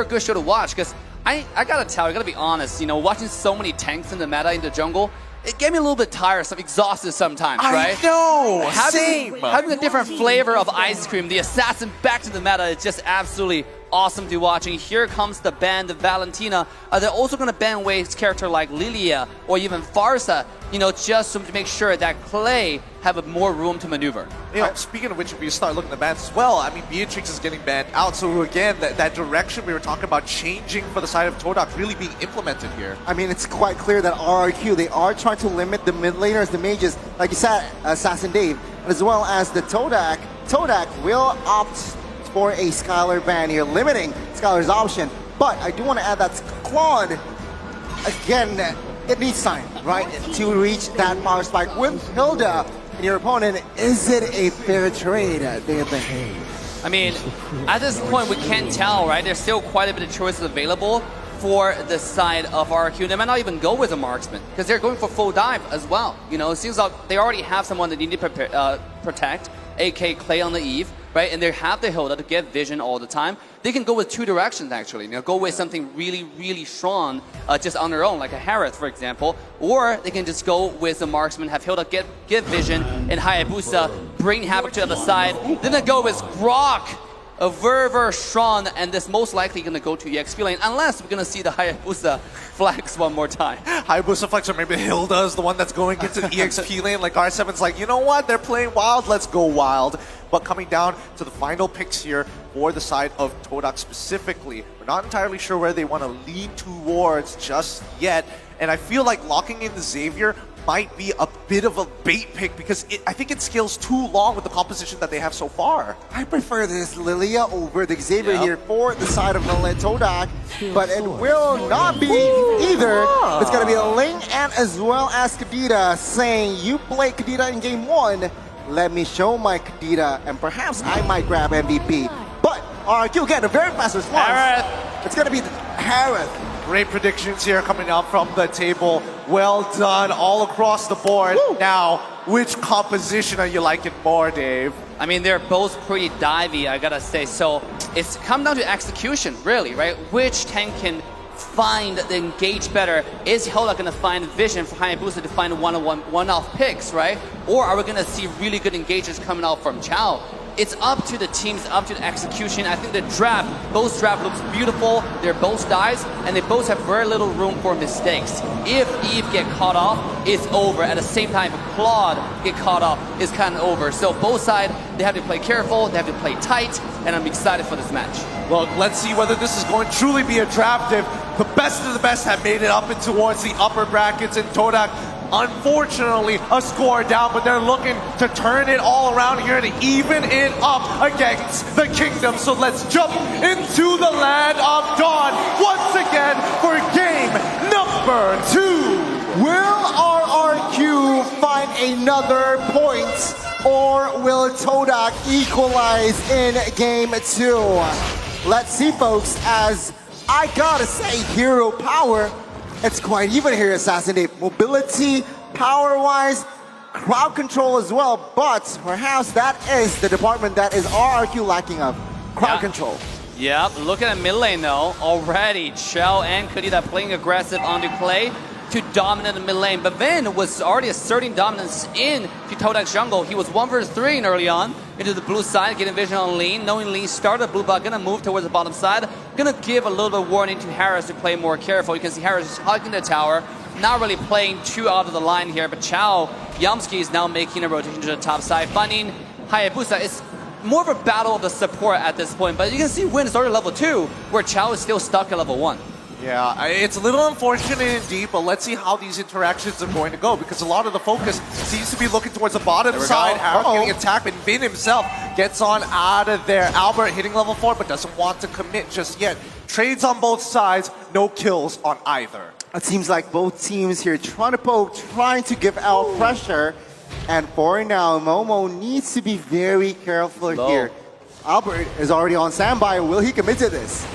a good show to watch because I gotta tell, I gotta be honest, you know, watching so many tanks in the meta in the jungle, it gave me a little bit tired, exhausted sometimes, right? I know, having a different flavor of ice cream, the assassin back to the meta is just absolutely awesome to watching. Here comes the ban, the Valentina. They're also going to ban away his character like Lilia or even Farsa, you know, just to make sure that Clay have more room to maneuver. You know, speaking of which, if we start looking at the bans as well, I mean, Beatrix is getting banned out. So again, that direction we were talking about changing for the side of Todak really being implemented here. I mean, it's quite clear that RRQ, they are trying to limit the mid laners, the mages, like you said, Assassin Dave, as well as the Todak. Todak will opt for a Skylar ban here, limiting Skylar's option. But I do want to add that Claude, again, it needs time, right, to reach that power spike with Hilda and your opponent. Is it a fair trade, do you think? I mean, at this point, we can't tell, right? There's still quite a bit of choices available for the side of RRQ. They might not even go with a marksman because they're going for full dive as well. You know, it seems like they already have someone that need to protect, AK Clay on the Eve, right? And they have the Hilda to get vision all the time. They can go with two directions, actually. You know, go with something really, really strong just on their own, like a Harith, for example. Or they can just go with the marksman, have Hilda get vision, and Hayabusa bring Havoc to the other side. Then they go with Grok, a very strong, and this most likely going to go to EXP lane, unless we're going to see the Hayabusa flex one more time. Hayabusa flex, or maybe Hilda is the one that's going into the EXP lane. Like R7's like, you know what, they're playing wild, let's go wild. But coming down to the final picks here for the side of Todak specifically, we're not entirely sure where they want to lean towards just yet. And I feel like locking in the Xavier might be a bit of a bait pick because I think it scales too long with the composition that they have so far. I prefer this Lilia over the Xavier here for the side of the Todak, but it will not be either. It's going to be a Ling and as well as Kadita saying, you play Kadita in game 1, let me show my Kadita, and perhaps I might grab MVP. But RRQ again, a very fast response. Harith. It's going to be Harith. Great predictions here coming out from the table. Well done all across the board. Woo. Now, which composition are you liking more, Dave? I mean, they're both pretty divey, I gotta say. So it's come down to execution, really, right? Which tank can find the engage better? Is Hilda gonna find vision for Hayabusa to find one-off picks, right? Or are we gonna see really good engages coming out from Chao? It's up to the teams, up to the execution. I think the draft, both draft looks beautiful. They're both dives, and they both have very little room for mistakes. If Eve get caught off, it's over. At the same time, if Claude get caught off, it's kind of over. So both sides, they have to play careful, they have to play tight, and I'm excited for this match. Well, let's see whether this is going to truly be a draft if the best of the best have made it up and towards the upper brackets, and Todak, unfortunately, a score down, but they're looking to turn it all around here and even it up against the Kingdom. So let's jump into the Land of Dawn once again for game number 2. Will RRQ find another point, or will Todak equalize in game 2? Let's see, folks, as I gotta say, hero power, it's quite even here, Assassin Dave. Mobility, power-wise, crowd control as well, but perhaps that is the department that is RRQ lacking of. Crowd control. Yep, look at the mid lane though. Already, Chao and Kadita playing aggressive onto Clay to dominate the mid lane. But Vin was already asserting dominance in Todak's jungle. He was 1 versus 3 early on into the blue side, getting vision on Lean. Knowing Lean started blue bot, gonna move towards the bottom side. Gonna give a little bit of warning to Harris to play more careful. You can see Harris is hugging the tower. Not really playing too out of the line here, but Chao, Yamski is now making a rotation to the top side. Finding Hayabusa is more of a battle of the support at this point, but you can see Win is already level 2, where Chao is still stuck at level 1. Yeah, it's a little unfortunate indeed, but let's see how these interactions are going to go, because a lot of the focus seems to be looking towards the bottom side. Harris getting attacked, and Vin himself gets on out of there. Albert hitting level 4, but doesn't want to commit just yet. Trades on both sides, no kills on either. It seems like both teams here trying to poke, trying to give out pressure. And for now, Momo needs to be very careful here. Albert is already on standby. Will he commit to this?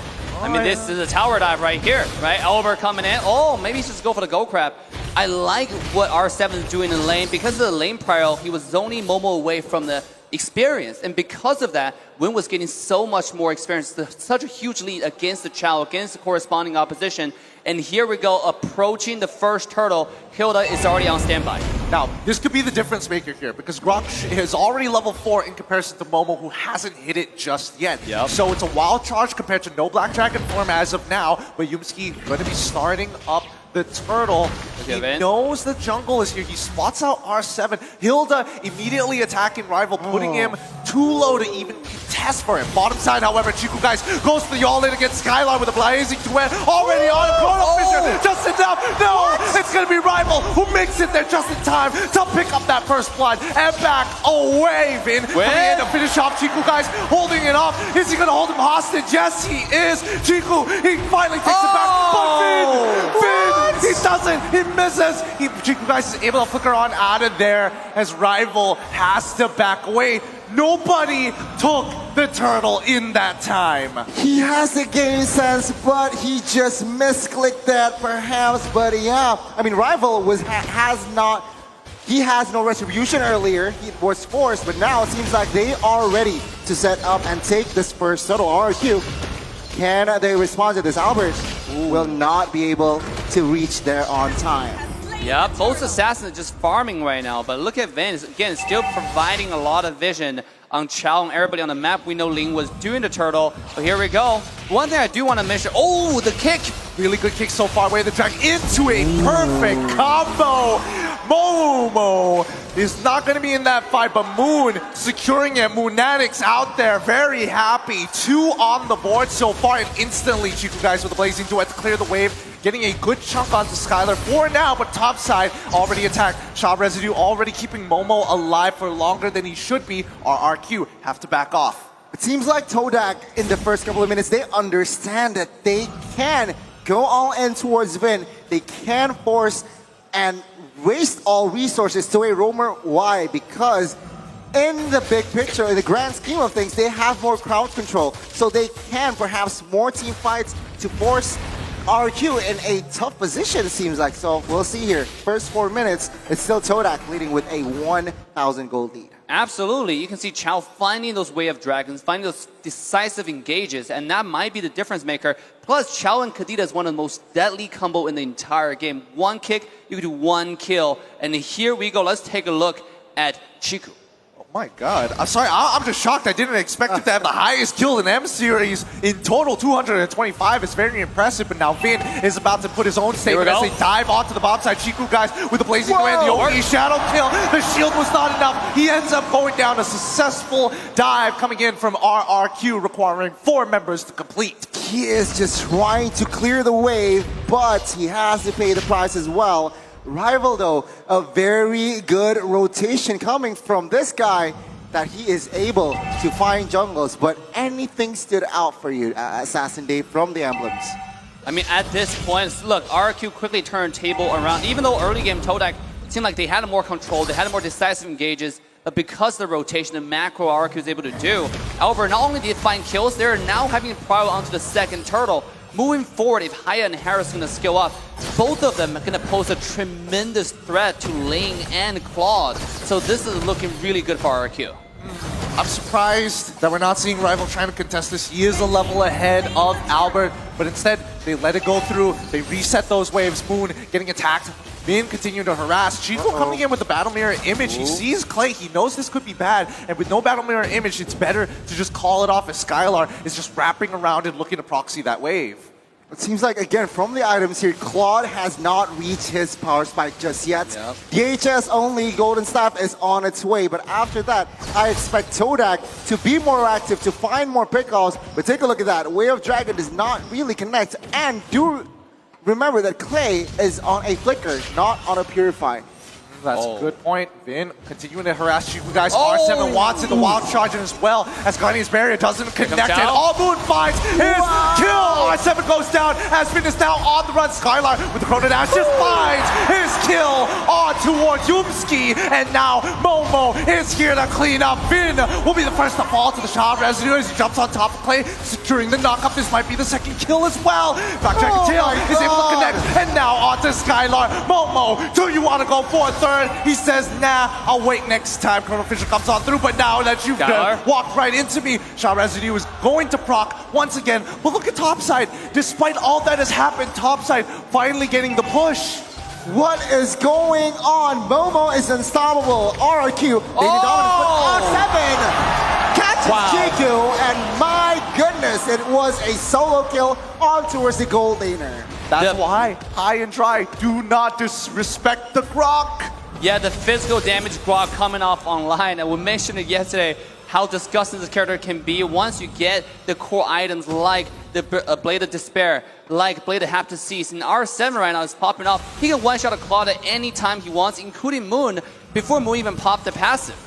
I mean, this is a tower dive right here, right? Albert coming in. Oh, maybe he should just go for the go crab. I like what R7 is doing in lane. Because of the lane prior, he was zoning Momo away from the experience. And because of that, Win was getting so much more experience, such a huge lead against the Chao, against the corresponding opposition. And here we go, approaching the first turtle. Hilda is already on standby. Now, this could be the difference maker here because Grok is already level 4 in comparison to Momo, who hasn't hit it just yet. Yep. So it's a wild charge compared to no Black Dragon form as of now, but Yumski going to be starting up the turtle. He knows the jungle is here. He spots out R7. Hilda immediately attacking Rival, putting him too low to even contest for him. Bottom side, however, Chiku guys goes to the all-in against Skylar with a blazing duet already on him. Chrono Fisher, just enough. No, it's going to be Rival who makes it there just in time to pick up that first blood and back away. Vin coming in to finish off Chiku guys, holding it off. Is he going to hold him hostage? Yes, he is. Chiku, he finally takes it back. But Vin, he doesn't. He misses. Chiku guys is able to flicker on out of there as Rival has to back away. Nobody took the turtle in that time. He has the game sense, but he just misclicked that perhaps. But yeah, I mean, Rival he has no retribution earlier. He was forced, but now it seems like they are ready to set up and take this first turtle. RRQ, can they respond to this? Albert will not be able to reach there on time. Yeah, both assassins are just farming right now, but look at Vin, again, still providing a lot of vision on Chao and everybody on the map. We know Ling was doing the turtle, but here we go. One thing I do want to mention, oh, the kick. Really good kick so far, way the drag into a perfect combo. Momo is not going to be in that fight, but Moon securing it. Moonatics out there, very happy. 2 on the board so far, and instantly Chiku guys with a blazing duet to clear the wave. Getting a good chunk onto Skylar for now, but top side already attacked. Shot Residue already keeping Momo alive for longer than he should be. RRQ have to back off. It seems like Todak, in the first couple of minutes, they understand that they can go all in towards Vin. They can force and waste all resources to a roamer. Why? Because in the big picture, in the grand scheme of things, they have more crowd control. So they can perhaps more team fights to force RQ in a tough position, it seems like. So we'll see here. First 4 minutes, it's still Todak leading with a 1,000 gold lead. Absolutely. You can see Chao finding those Way of Dragons, finding those decisive engages, and that might be the difference maker. Plus, Chao and Kadita is one of the most deadly combo in the entire game. One kick, you can do 1 kill. And here we go. Let's take a look at Chiku. My God. I'm sorry, I'm just shocked. I didn't expect it to have the highest kill in M-Series. In total, 225 is very impressive, but now Vin is about to put his own statement as they dive onto the bottom side. Chiku guys with the blazing duet, the OE shadow kill. The shield was not enough. He ends up going down. A successful dive coming in from RRQ, requiring 4 members to complete. He is just trying to clear the wave, but he has to pay the price as well. Rival, though, a very good rotation coming from this guy that he is able to find jungles. But anything stood out for you, Assassin Dave, from the emblems? I mean, at this point, look, RRQ quickly turned table around. Even though early game Todak seemed like they had more control, they had more decisive engages, but because of the rotation, the macro RRQ was able to do. However, not only did they find kills, they're now having to prior onto the second turtle. Moving forward, if Haya and Harris are going to skill up, both of them are going to pose a tremendous threat to Ling and Claude. So this is looking really good for RRQ. I'm surprised that we're not seeing Rival trying to contest this. He is a level ahead of Albert, but instead they let it go through. They reset those waves. Moon getting attacked. Vin continuing to harass. Chico coming in with the Battle Mirror image. He sees Clay. He knows this could be bad. And with no Battle Mirror image, it's better to just call it off as Skylar is just wrapping around and looking to proxy that wave. It seems like, again, from the items here, Claude has not reached his power spike just yet. Yep. DHS only Golden Staff is on its way. But after that, I expect Todak to be more active, to find more pickoffs. But take a look at that. Way of Dragon does not really connect. And do remember that Clay is on a flicker, not on a purify. That's a good point. Vin continuing to harass you guys. R7 wants it, the wild charge as well as Guardian's Barrier doesn't connect it. All Moon finds his kill. R7 goes down. Aspen is now on the run. Skylar with the Chrono Dash just finds his kill on towards Yumski. And now Momo is here to clean up. Vin will be the first to fall to the shot residue as he jumps on top of Clay, securing the knockup. This might be the second kill as well. Backtracking tail is able to connect. And now onto Skylar. Momo, do you want to go for a third? He says, nah, I'll wait next time. Chrono Fisher comes on through, but now that you've walked right into me, shot residue is going to proc once again. But look at Topside. Despite all that has happened, Topside finally getting the push. What is going on? Momo is unstoppable. RRQ, they dominant, but R7 catches Jiku, and my goodness, it was a solo kill on towards the gold laner. That's why high and dry do not disrespect the Grok. Yeah, the physical damage Grok coming off online, and we mentioned it yesterday, how disgusting this character can be once you get the core items like the Blade of Despair, like Blade of Haptic Cease. And R7 right now is popping off. He can one-shot a Claude at any time he wants, including Moon, before Moon even popped the passive.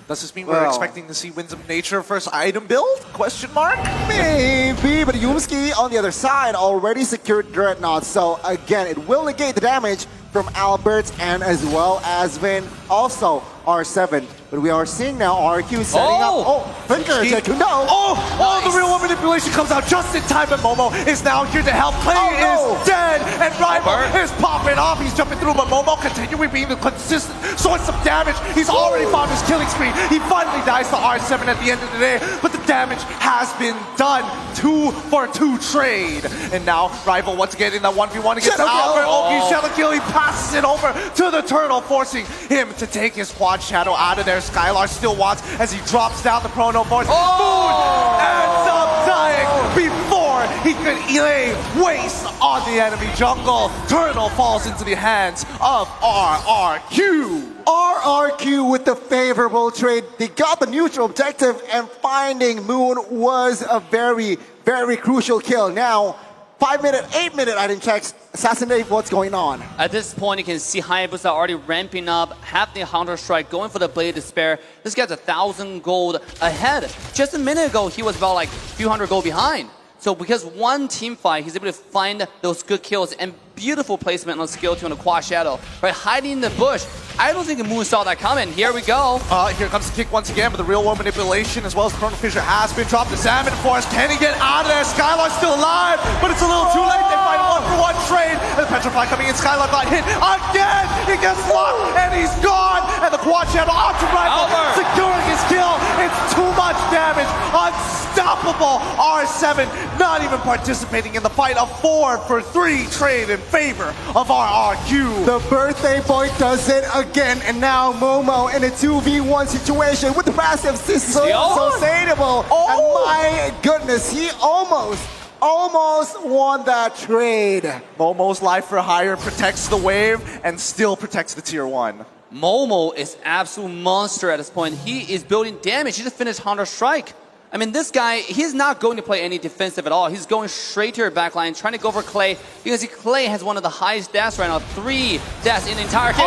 Does this mean we're expecting to see Winds of Nature first item build? Question mark? Maybe, but Yumski on the other side already secured Dreadnought, so again, it will negate the damage from Albert and as well as Vin. Also, R7. But we are seeing now RRQ setting up. Oh, Flicker, no. Oh, the real one manipulation comes out just in time, but Momo is now here to help. Clay is dead, and Rival is popping off. He's jumping through, but Momo continuing being the consistent source of damage. He's already found his killing spree. He finally dies to R7 at the end of the day, but the damage has been done. 2-for-2 trade. And now Rival once again in that 1v1 against Albert. Okay, Shadow Kill. He passes it over to the Turtle, forcing him to take his quad shadow out of there. Skylar still wants as he drops down the Chrono Force. Moon ends up dying before he could lay waste on the enemy jungle. Turtle falls into the hands of RRQ. RRQ with the favorable trade. They got the neutral objective, and finding Moon was a very, very crucial kill. Now, 5-minute, 8-minute item checks. Assassin Dave, what's going on? At this point, you can see Hayabusa already ramping up, have the Hunter Strike, going for the Blade of Despair. This guy's 1,000 gold ahead. Just a minute ago, he was about like a few hundred gold behind. So because one team fight, he's able to find those good kills and beautiful placement on skill 2 on the Quad Shadow. Right, hiding in the bush. I don't think the Moon saw that coming. Here we go. Here comes the kick once again, but the real world manipulation as well as Chrono Fisher has been dropped. The Salmon Forest, can he get out of there? Skylar's still alive, but it's a little too late. They find a 1-for-1 trade. And the Petrify coming in, Skylar got hit again. He gets locked, and he's gone. And the Quad Shadow onto Rival, securing his kill. It's too much damage. Unstoppable. R7 not even participating in the fight. A 4-for-3 trade in favor of RRQ. The birthday boy does it again, and now Momo in a 2v1 situation with the passive sustainable. And my goodness, he almost won that trade. Momo's life for hire protects the wave and still protects the tier 1. Momo is absolute monster at this point. He is building damage. He just finished Hunter Strike. I mean, this guy, he's not going to play any defensive at all. He's going straight to your backline, trying to go for Clay, because Clay has one of the highest deaths right now. 3 deaths in the entire game.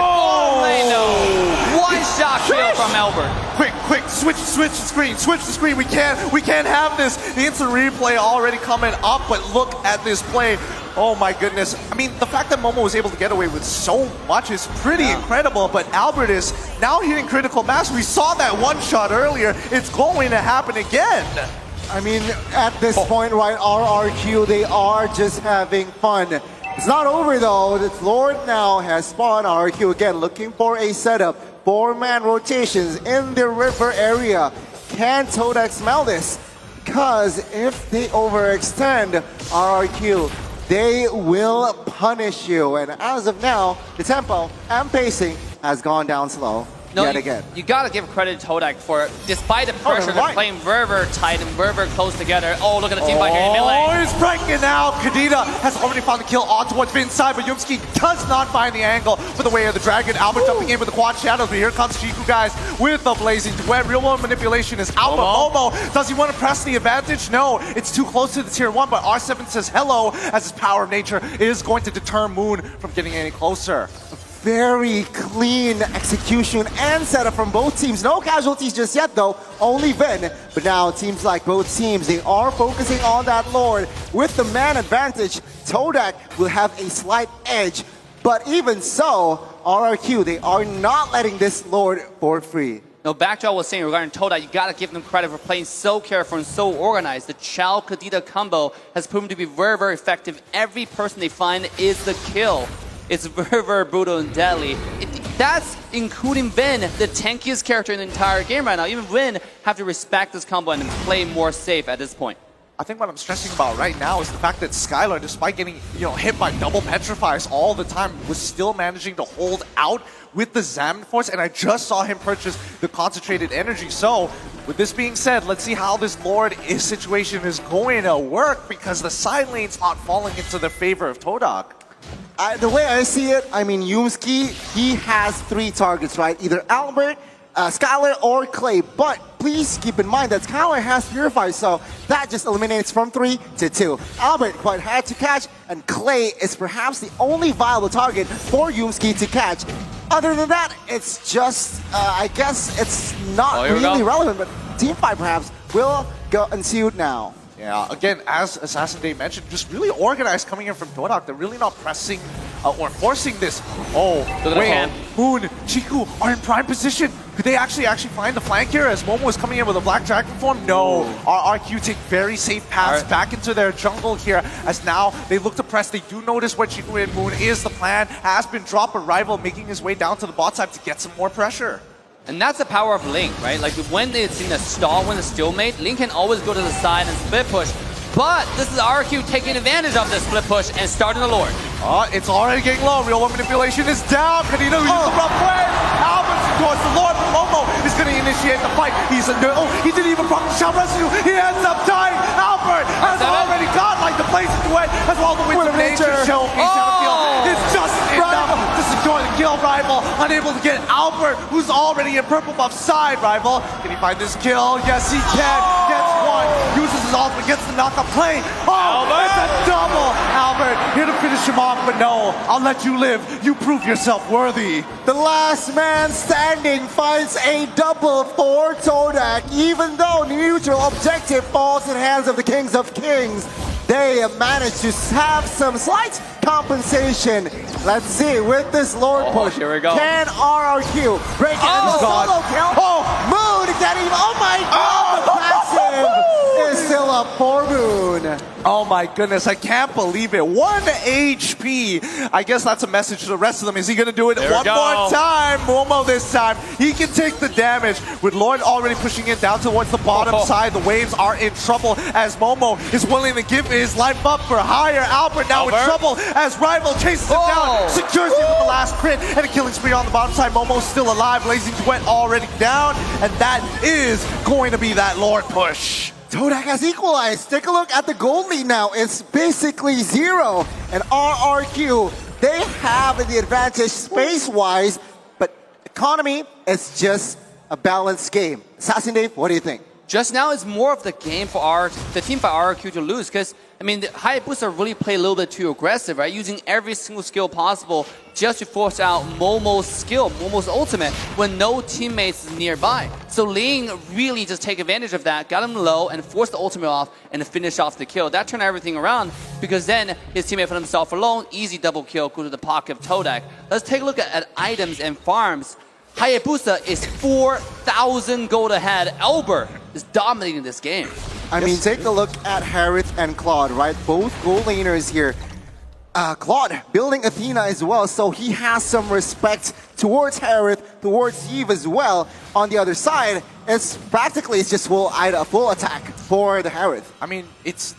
One-shot kill from Albert. Quick, switch the screen. We can't have this. The instant replay already coming up, but look at this play. Oh my goodness. I mean, the fact that Momo was able to get away with so much is pretty incredible, but Albert is now hitting critical mass. We saw that one shot earlier. It's going to happen again. I mean, at this point, right, RRQ, they are just having fun. It's not over though. The Lord now has spawned RRQ again, looking for a setup. 4-man rotations in the river area. Can Todak smell this? Because if they overextend RRQ, they will punish you. And as of now, the tempo and pacing has gone down slow yet again. You gotta give credit to Todak for, despite the pressure, they're playing Verver tight and Verver close together. Oh, look at the team fight here in melee. Oh, he's breaking out. Kadena has already found the kill on towards inside, but Yumski does not find the angle for the way of the dragon. Albert jumping in with the quad shadows, but here comes Shiku, guys, with the blazing duet. Real world manipulation is out, but Momo, does he want to press the advantage? No, it's too close to the tier 1, but R7 says hello, as his power of nature is going to deter Moon from getting any closer. very clean execution and setup from both teams. No casualties just yet though, only Vin. But now it seems like both teams, they are focusing on that Lord. With the man advantage, Todak will have a slight edge. But even so, RRQ, they are not letting this Lord for free. No, Backjaw was saying regarding Todak, you gotta give them credit for playing so careful and so organized. The Chao Kadita combo has proven to be very, very effective. Every person they find is the kill. It's very, very brutal and deadly. That's including Vin, the tankiest character in the entire game right now. Even Vin have to respect this combo and play more safe at this point. I think what I'm stressing about right now is the fact that Skylar, despite getting hit by double petrifies all the time, was still managing to hold out with the Xamarin Force, and I just saw him purchase the concentrated energy. So, with this being said, let's see how this Lord situation is going to work, because the side lane's not falling into the favor of Todak. The way I see it, I mean, Yumski, he has 3 targets, right? Either Albert, Skylar, or Clay. But please keep in mind that Skylar has Purify, so that just eliminates from 3 to 2. Albert quite hard to catch, and Clay is perhaps the only viable target for Yumski to catch. Other than that, it's just, I guess it's not really relevant, but teamfight perhaps will go ensue now. Yeah, again, as Assassin Day mentioned, just really organized coming in from Todak. They're really not pressing or forcing this. Oh, wait, Moon, Chiku are in prime position. Could they actually find the flank here as Momo is coming in with a Black Dragon form? No, RRQ take very safe paths back into their jungle here, as now they look to press. They do notice where Chiku and Moon is. The plan has been drop a rival, making his way down to the bot side to get some more pressure. And that's the power of Link, right? Like when it's in a stall, when it's stalemate, Link can always go to the side and split push. But this is RRQ taking advantage of this split push and starting the Lord. It's already getting low. Real one manipulation is down. Kadito uses the rough way. Albert's towards the Lord. Momo is going to initiate the fight. He didn't even proc the Shell Rescue. He ends up dying. Albert has already got like the place into it, as well the Winds of Nature showcase out of field. It's just enough to secure the kill. Rival unable to get Albert, who's already in purple buff side. Rival, can he find this kill? Yes, he can. Gets one. Uses his ultimate, gets the knockup play. Oh, it's a double. Albert here to finish him off, but no, I'll let you live. You prove yourself worthy. The last man standing finds a double for Todak. Even though neutral objective falls in the hands of the Kings of Kings, they managed to have some slight compensation. Let's see, with this Lord push, here we go. Can RRQ break it? Solo kill. Moon getting, oh my god, the passive is still up for Moon. Oh my goodness, I can't believe it. 1 HP. I guess that's a message to the rest of them. Is he going to do it one more time? Momo this time. He can take the damage. With Lord already pushing it down towards the bottom side, the waves are in trouble as Momo is willing to give his life up for higher. Albert now in trouble as Rival chases him down, secures him with the last crit, and a killing spree on the bottom side. Momo's still alive. Blazing Duet already down, and that is going to be that Lord push. Todak has equalized. Take a look at the gold lead now. It's basically 0. And RRQ, they have the advantage space-wise, but economy is just a balanced game. Assassin Dave, what do you think? Just now is more of the game for the team for RRQ to lose, because I mean, the Hayabusa really play a little bit too aggressive, right? Using every single skill possible just to force out Momo's skill, Momo's ultimate, when no teammates is nearby. So Ling really just take advantage of that, got him low, and forced the ultimate off, and finish off the kill. That turned everything around, because then his teammate found himself alone, easy double kill, go to the pocket of Todak. Let's take a look at items and farms. Hayabusa is 4,000 gold ahead. Albert is dominating this game. I mean, take a look at Harith and Claude, right? Both gold laners here. Claude building Athena as well, so he has some respect towards Harith, towards Eve as well. On the other side, it's just full attack for the Harith. I mean, this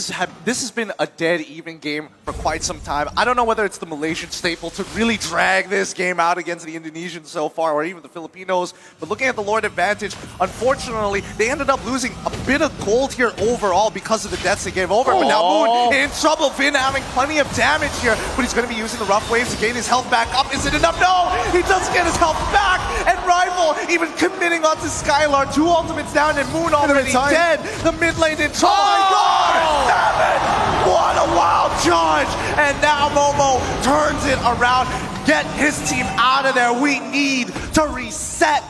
has been a dead even game for quite some time. I don't know whether it's the Malaysian staple to really drag this game out against the Indonesians so far, or even the Filipinos. But looking at the Lord advantage, unfortunately, they ended up losing a bit of gold here overall because of the deaths they gave over. But now Moon in trouble. Finn having plenty of damage here, but he's going to be using the rough waves to gain his health back up. Is it enough? No! He doesn't get his health back! And Rival even committing onto Skylar. 2 ultimates down and Moon already dead. The mid lane in trouble. Oh my God! What a wild charge! And now Momo turns it around. get his team out of there. We need to reset.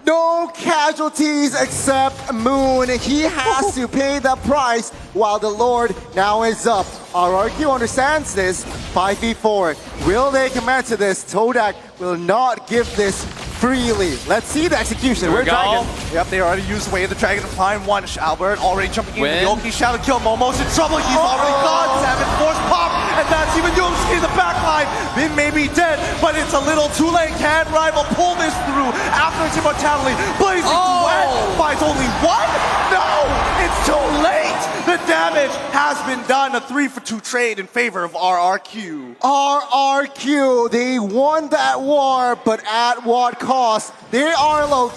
No casualties except Moon. He has to pay the price while the Lord now is up. RRQ understands this. 5v4. Will they commit to this? Todak will not give this freely. Let's see the execution. Here we go. Dragon. Yep, they already used Way of the Dragon to find one. Albert already jumping in. Yoki Shadow kill. Momo's in trouble. He's already gone. Seven force pop. And that's even Yumski in the back line. Bin may be dead, but it's a little too late. Can Rival pull this through after its immortality? Blazing Duet finds only one? No! It's too late! The damage has been done. A 3-for-2 trade in favor of RRQ. RRQ, they won that war, but at what cost? They are low.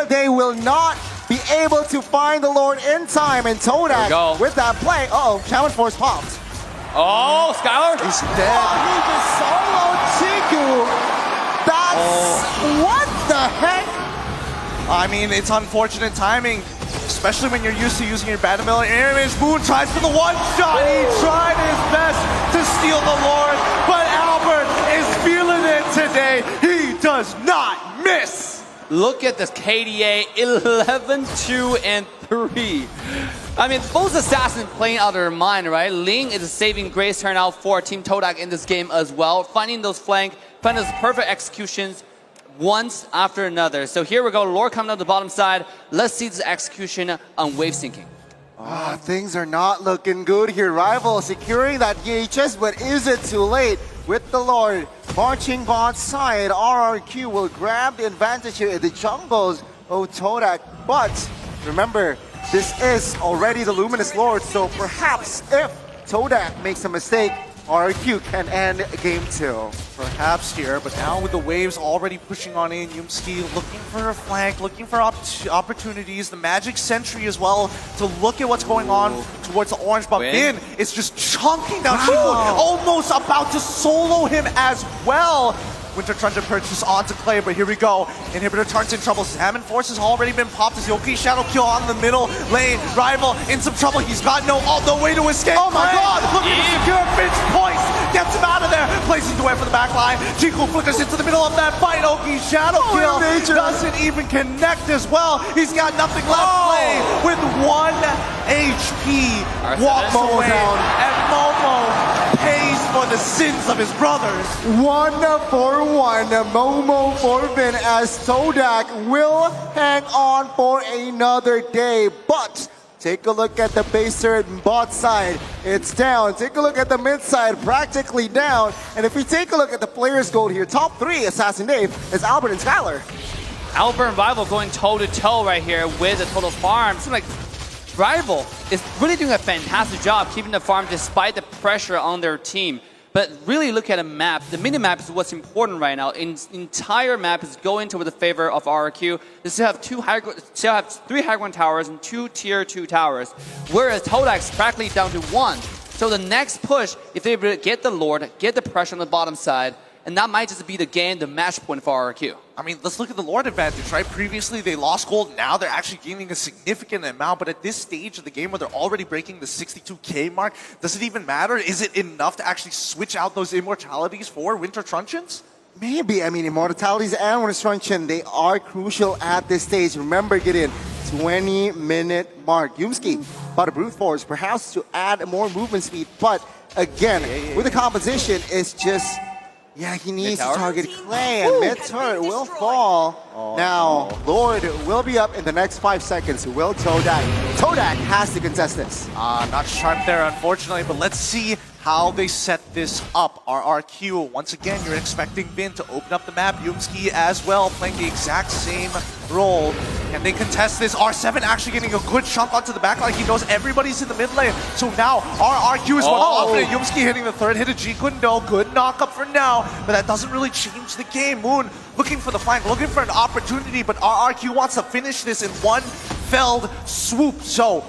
They will not be able to find the Lord in time. And Todak with that play. Uh-oh, Challenge Force popped. Oh, Skylar? He's dead. He just soloed Chiku. That's what the heck? I mean, it's unfortunate timing, especially when you're used to using your Battle Airman's Moon tries for the one shot. He tried his best to steal the Lord, but Albert is feeling it today. He does not miss. Look at this KDA 11, 2, and 3. I mean, both assassins playing out of their mind, right? Ling is a saving grace turnout for Team Todak in this game as well. Finding those flank, finding those perfect executions once after another. So here we go, Lord coming out the bottom side. Let's see this execution on wave syncing. Things are not looking good here. Rival securing that EHS, but is it too late? With the Lord marching bot side, RRQ will grab the advantage here in the jungles of Todak. But remember, this is already the Luminous Lord, so perhaps if Todak makes a mistake, RRQ can end game 2. Perhaps here, but now with the waves already pushing on in, Yumski looking for a flank, looking for opportunities, the Magic Sentry as well to look at what's going on towards the orange, but Bin is just chunking down Chico, almost about to solo him as well. Winter Truncheon purchase onto Clay, but here we go. Inhibitor turns in trouble. Salmon Force has already been popped as Yoki Shadow kill on the middle lane. Rival in some trouble. He's got no way to escape. Oh my god! Look at the secure Finch points. Gets him out of there. Places the way for the back line. Chico flickers into the middle of that fight. Oki Shadow kill doesn't even connect as well. He's got nothing left. Play with 1 HP. Walks away. And Momo pays for the sins of his brothers. 1-for-1, Momo for Vin as Todak will hang on for another day. But take a look at the base turret and bot side. It's down. Take a look at the mid side, practically down. And if we take a look at the players' gold here, top 3 Assassin Dave is Albert and Skylar. Albert and Rival going toe-to-toe right here with the total farm. Seems like Rival is really doing a fantastic job keeping the farm despite the pressure on their team. But really look at a map. The mini-map is what's important right now. The entire map is going to the favor of RRQ. They still have 3 high ground towers and 2 tier 2 towers, whereas Todak's practically down to 1. So the next push, if they get the Lord, get the pressure on the bottom side, and that might just be the game, the match point for RRQ. I mean, let's look at the Lord advantage, right? Previously, they lost gold. Now they're actually gaining a significant amount. But at this stage of the game where they're already breaking the 62K mark, does it even matter? Is it enough to actually switch out those immortalities for Winter Truncheons? Maybe. I mean, Immortalities and Winter Truncheon, they are crucial at this stage. Remember, get in 20-minute mark. Yumski, about a brute force, perhaps to add more movement speed. But again, with the composition, it's just... Yeah, he needs to target Clay, and mid-turret will fall. Now, Lord will be up in the next 5 seconds. Will Todak? Todak has to contest this. Not sharp there, unfortunately, but let's see how they set this up. RRQ, once again, you're expecting Bin to open up the map. Yumski as well, playing the exact same role. Can they contest this? R7 actually getting a good chunk onto the back line. He knows everybody's in the mid lane. So now RRQ is more confident. Yumski hitting the third hit of G Kundo. Good knock-up for now, but that doesn't really change the game. Moon looking for the flank, looking for an opportunity, but RRQ wants to finish this in one felled swoop. So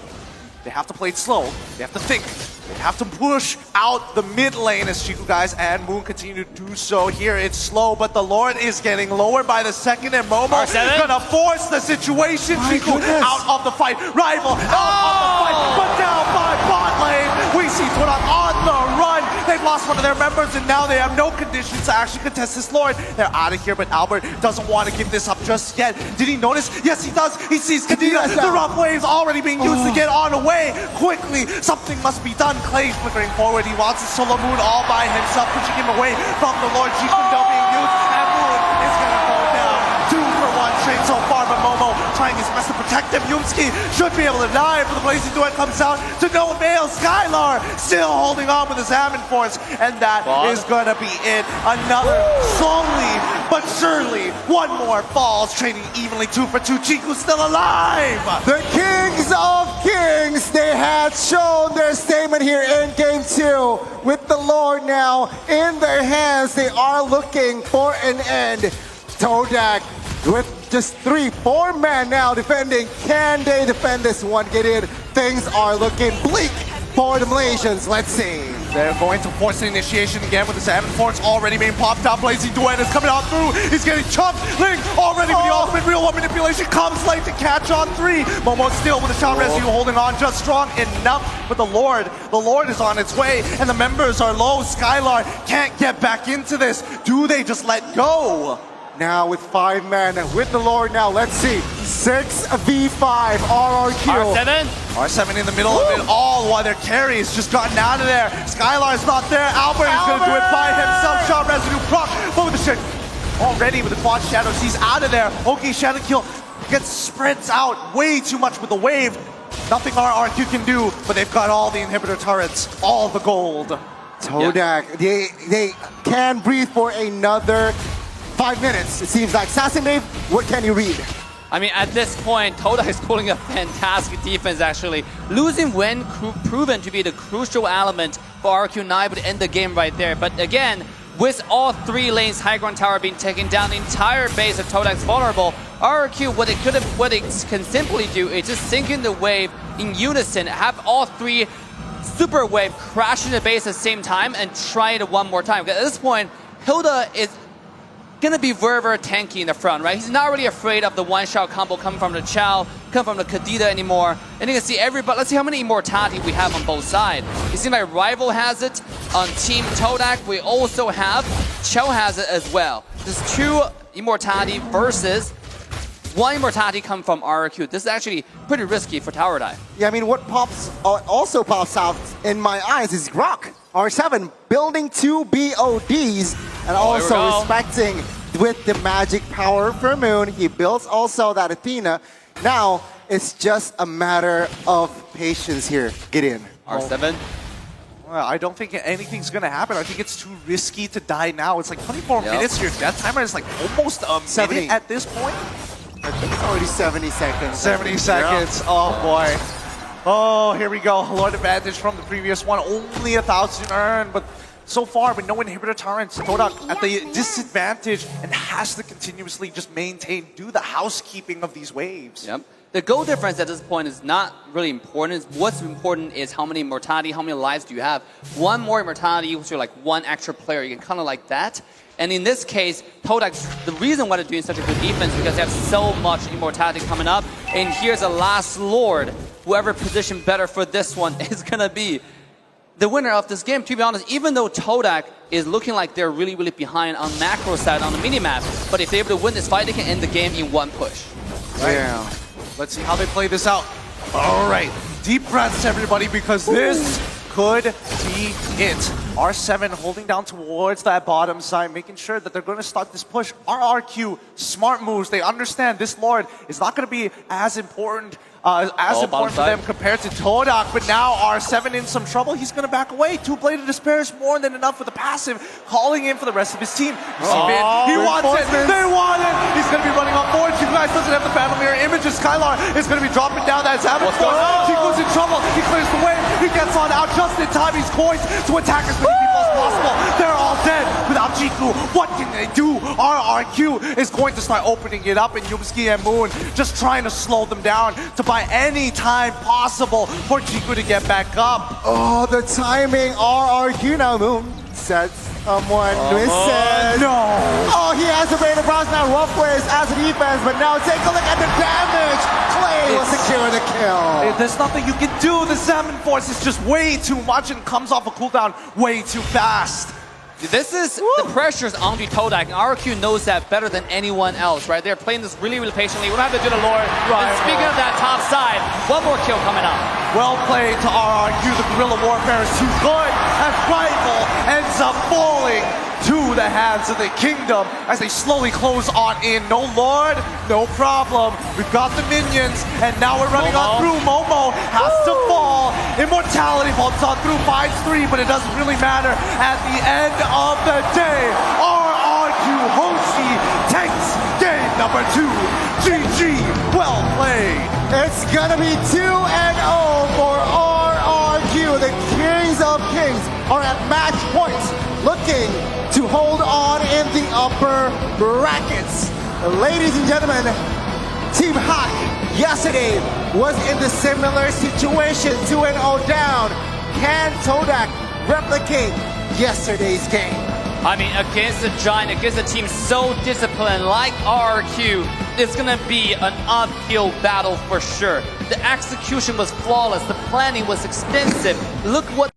they have to play it slow. They have to think. They have to push out the mid lane as Chico guys and Moon continue to do so. Here it's slow, but the Lord is getting lower by the second, and Momo gonna force the situation. Chico out of the fight. Rival out of the fight, but down by bot lane. We see Todak on the run. They They've lost one of their members, and now they have no conditions to actually contest this Lord. They're out of here, but Albert doesn't want to give this up just yet. Did he notice? Yes, he does. He sees Kadena. The rough waves already being used to get on away. Quickly, something must be done. Clay's flickering forward. He wants his Solo Moon all by himself, pushing him away from the Lord. Jikundo being used, and Moon is going to fall down. 2 for 1 trade so far, but Momo trying his best to protect him. Yumski should be able to die, but the Blazing Duet comes out to no avail. Skylar still holding on with his Salmon Force, and that is going to be it. Another slowly but surely, one more falls, trading evenly 2 for 2. Chiku still alive. The Kings of Kings, they had shown their statement here in Game 2. With the Lord now in their hands, they are looking for an end. Todak with just 3-4 men now defending. Can they defend this one? Get in. Things are looking bleak for the Malaysians. Let's see. They're going to force the initiation again with the Salmon Force already being popped out. Blazing Duet is coming on through. He's getting chopped. Link already with the ultimate real one manipulation comes late to catch on 3. Momo still with a shot rescue holding on just strong enough. But the Lord is on its way and the members are low. Skylar can't get back into this. Do they just let go? Now with 5 men, with the Lord now, let's see. 6v5, RRQ. R7. R7 in the middle of it all while their carry has just gotten out of there. Skylar's not there. Albert is going to do it by himself. Shot residue proc over the shit. Already with the quad shadows, he's out of there. Okay, Shadow Kill gets spreads out way too much with the wave. Nothing RRQ can do, but they've got all the inhibitor turrets, all the gold. Todak, they can breathe for another 5 minutes. It seems like. Assassin Dave, what can you read? I mean, at this point, Todak is pulling a fantastic defense, actually. Losing when proven to be the crucial element for RQ9 would end the game right there. But again, with all 3 lanes, high ground tower being taken down, the entire base of Todak's vulnerable. RRQ, what they can simply do is just sink in the wave in unison, have all 3 super wave crash in the base at the same time, and try it one more time. Because at this point, Hilda is gonna be very, very tanky in the front, right? He's not really afraid of the one-shot combo coming from the Chow, coming from the Kadena anymore. And you can see everybody, let's see how many immortality we have on both sides. It seems like Rival has it on Team Todak. We also have Chow has it as well. There's 2 immortality versus 1 immortality come from RRQ. This is actually pretty risky for tower dive. Yeah, I mean, what also pops out in my eyes is Grok. R7 building 2 BODs and also respecting with the magic power for Moon. He builds also that Athena. Now it's just a matter of patience here. Get in. R7. Well, I don't think anything's going to happen. I think it's too risky to die now. It's like 24 minutes. Your death timer is like almost a 70 minute at this point. I think it's already 70 seconds. 70 seconds. Oh, boy. Oh, here we go. Lord advantage from the previous one. Only 1,000 earned, but so far with no inhibitor torrents, Todak at the disadvantage and has to continuously just do the housekeeping of these waves. Yep. The goal difference at this point is not really important. What's important is how many immortality, how many lives do you have. 1 more immortality equals to like 1 extra player. You can kind of like that. And in this case, Todak, the reason why they're doing such a good defense is because they have so much immortality coming up. And here's a last Lord. Whoever positioned better for this one is going to be the winner of this game. To be honest, even though Todak is looking like they're really, really behind on macro side on the minimap, but if they're able to win this fight, they can end the game in 1 push. Right? Yeah. Let's see how they play this out. All right. Deep breaths, everybody, because this could be it. R7 holding down towards that bottom side, making sure that they're going to start this push. RRQ, smart moves. They understand this Lord is not going to be as important for them compared to Todak, but now R7 in some trouble. He's going to back away. 2-Bladed Despair is more than enough with the passive, calling in for the rest of his team. He wants it. They want it. He's going to be running on forward. You guys doesn't have the battle mirror images. Skylar is going to be dropping down that Salmon Force. Chico's in trouble. He clears the way. He gets on out just in time. He's poised to attack as many people as possible. They're all dead without Chiku. What can they do? RRQ is going to start opening it up, and Yumski and Moon just trying to slow them down to buy any time possible for Chiku to get back up. Oh, the timing. RRQ now, Moon. Said someone said No! oh, he has a Raider Bronze now. Rough ways as a defense, but now take a look at the damage. Clay will secure the kill. There's nothing you can do. The Salmon Force is just way too much and comes off a cooldown way too fast. This is the pressure's onto Todak, and RRQ knows that better than anyone else, right? They're playing this really, really patiently. We don't have to do the Lord. Right. And speaking of that top side, one more kill coming up. Well played to RRQ. The guerrilla warfare is too good, and Rival ends up falling to the hands of the Kingdom as they slowly close on in. No Lord, no problem. We've got the minions, and now we're running on through. Momo has to fall. Immortality bumps on through, finds 3, but it doesn't really matter. At the end of the day, RRQ Hoshi takes game number 2. GG, well played. It's gonna be 2-0 for RRQ. The Kings of Kings are at match point, looking to hold on in the upper brackets. Ladies and gentlemen, Team Hawk yesterday was in the similar situation, 2-0 down. Can Todak replicate yesterday's game? I mean, against a giant, against a team so disciplined like RRQ, it's gonna be an uphill battle for sure. The execution was flawless, the planning was extensive. Look what